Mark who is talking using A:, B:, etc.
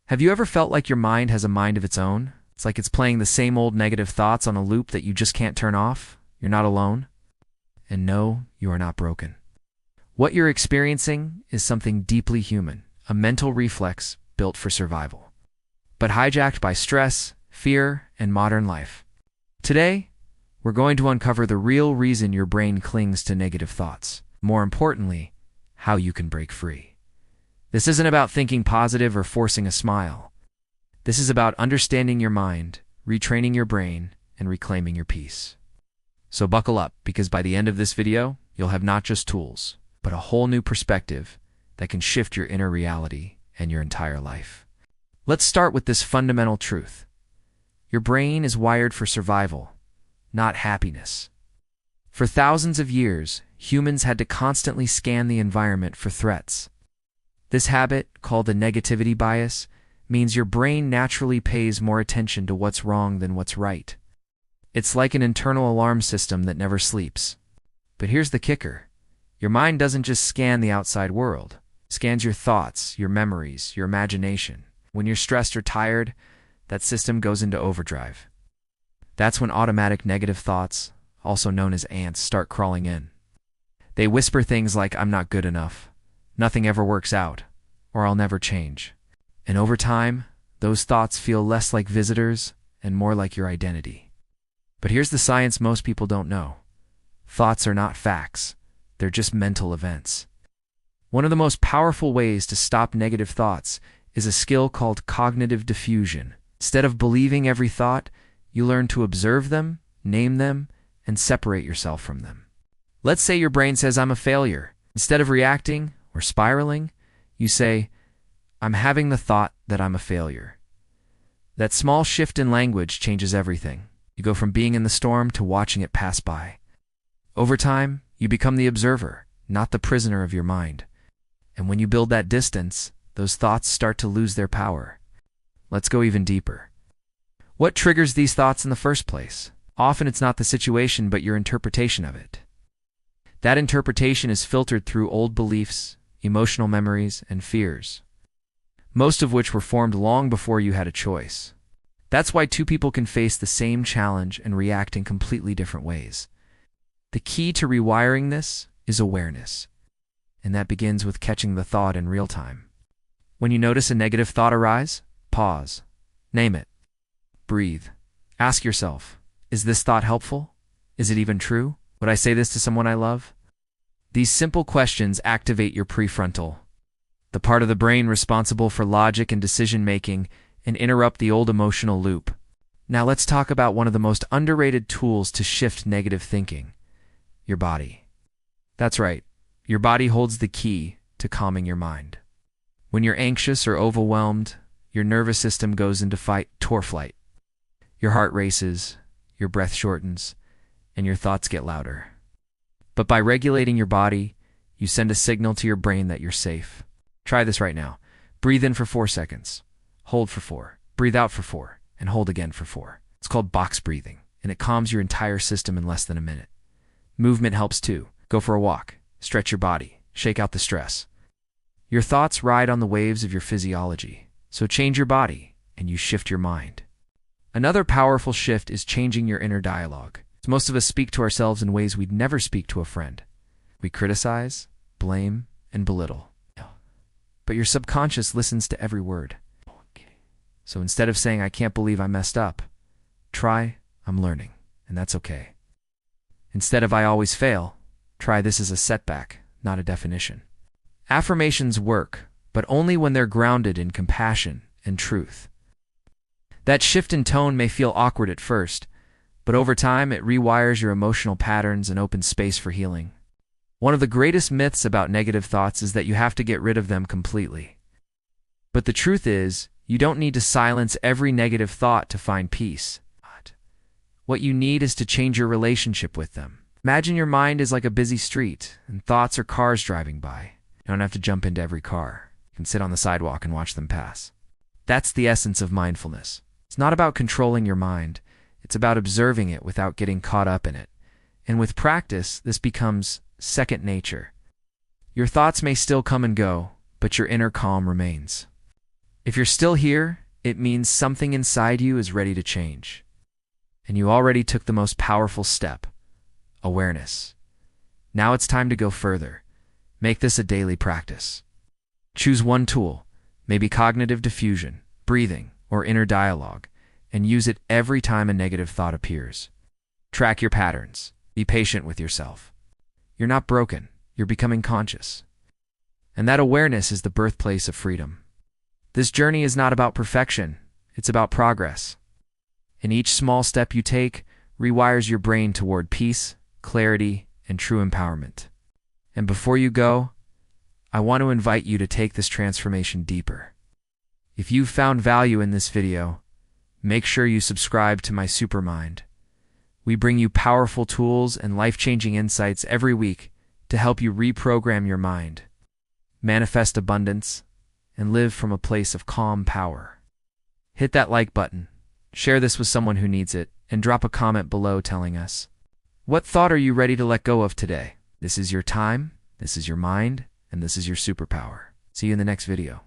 A: Have you ever felt like your mind has a mind of its own? It's like it's playing the same old negative thoughts on a loop that you just can't turn off? You're not alone. And no, you are not broken. What you're experiencing is something deeply human, a mental reflex built for survival, but hijacked by stress, fear, and modern life. Today, we're going to uncover the real reason your brain clings to negative thoughts. More importantly, how you can break free. This isn't about thinking positive or forcing a smile. This is about understanding your mind, retraining your brain, and reclaiming your peace. So buckle up, because by the end of this video, you'll have not just tools, but a whole new perspective that can shift your inner reality and your entire life. Let's start with this fundamental truth. Your brain is wired for survival, not happiness. For thousands of years, humans had to constantly scan the environment for threats. This habit, called the negativity bias, means your brain naturally pays more attention to what's wrong than what's right. It's like an internal alarm system that never sleeps. But here's the kicker. Your mind doesn't just scan the outside world. It scans your thoughts, your memories, your imagination. When you're stressed or tired, that system goes into overdrive. That's when automatic negative thoughts, also known as ants, start crawling in. They whisper things like, "I'm not good enough," "nothing ever works out," or "I'll never change." And over time, those thoughts feel less like visitors and more like your identity. But here's the science most people don't know. Thoughts are not facts. They're just mental events. One of the most powerful ways to stop negative thoughts is a skill called cognitive diffusion. Instead of believing every thought, you learn to observe them, name them, and separate yourself from them. Let's say your brain says, "I'm a failure." Instead of reacting or spiraling, you say, "I'm having the thought that I'm a failure." That small shift in language changes everything. You go from being in the storm to watching it pass by. Over time, you become the observer, not the prisoner of your mind. And when you build that distance, those thoughts start to lose their power. Let's go even deeper. What triggers these thoughts in the first place? Often it's not the situation, but your interpretation of it. That interpretation is filtered through old beliefs, emotional memories, and fears, most of which were formed long before you had a choice. That's why two people can face the same challenge and react in completely different ways. The key to rewiring this is awareness, and that begins with catching the thought in real time. When you notice a negative thought arise, pause, name it, breathe. Ask yourself, is this thought helpful? Is it even true? Would I say this to someone I love? These simple questions activate your prefrontal, the part of the brain responsible for logic and decision-making, and interrupt the old emotional loop. Now let's talk about one of the most underrated tools to shift negative thinking: your body. That's right, your body holds the key to calming your mind. When you're anxious or overwhelmed, your nervous system goes into fight or flight. Your heart races, your breath shortens, and your thoughts get louder. But by regulating your body, you send a signal to your brain that you're safe. Try this right now. Breathe in for 4 seconds. Hold for 4. Breathe out for 4. And hold again for 4. It's called box breathing, and it calms your entire system in less than a minute. Movement helps too. Go for a walk. Stretch your body. Shake out the stress. Your thoughts ride on the waves of your physiology. So change your body, and you shift your mind. Another powerful shift is changing your inner dialogue. Most of us speak to ourselves in ways we'd never speak to a friend. We criticize, blame, and belittle. But your subconscious listens to every word. So instead of saying, "I can't believe I messed up," try, "I'm learning, and that's okay." Instead of "I always fail," try, "This is a setback, not a definition." Affirmations work, but only when they're grounded in compassion and truth. That shift in tone may feel awkward at first, but over time it rewires your emotional patterns and opens space for healing. One of the greatest myths about negative thoughts is that you have to get rid of them completely. But the truth is, you don't need to silence every negative thought to find peace. What you need is to change your relationship with them. Imagine your mind is like a busy street, and thoughts are cars driving by. You don't have to jump into every car. You can sit on the sidewalk and watch them pass. That's the essence of mindfulness. It's not about controlling your mind. It's about observing it without getting caught up in it. And with practice, this becomes second nature. Your thoughts may still come and go, but your inner calm remains. If you're still here, it means something inside you is ready to change. And you already took the most powerful step, awareness. Now it's time to go further. Make this a daily practice. Choose one tool, maybe cognitive diffusion, breathing, or inner dialogue, and use it every time a negative thought appears. Track your patterns. Be patient with yourself. You're not broken. You're becoming conscious. And that awareness is the birthplace of freedom. This journey is not about perfection. It's about progress. And each small step you take rewires your brain toward peace, clarity, and true empowerment. And before you go, I want to invite you to take this transformation deeper. If you've found value in this video, make sure you subscribe to my Supermind. We bring you powerful tools and life-changing insights every week to help you reprogram your mind, manifest abundance, and live from a place of calm power. Hit that like button, share this with someone who needs it, and drop a comment below telling us, what thought are you ready to let go of today? This is your time, this is your mind, and this is your superpower. See you in the next video.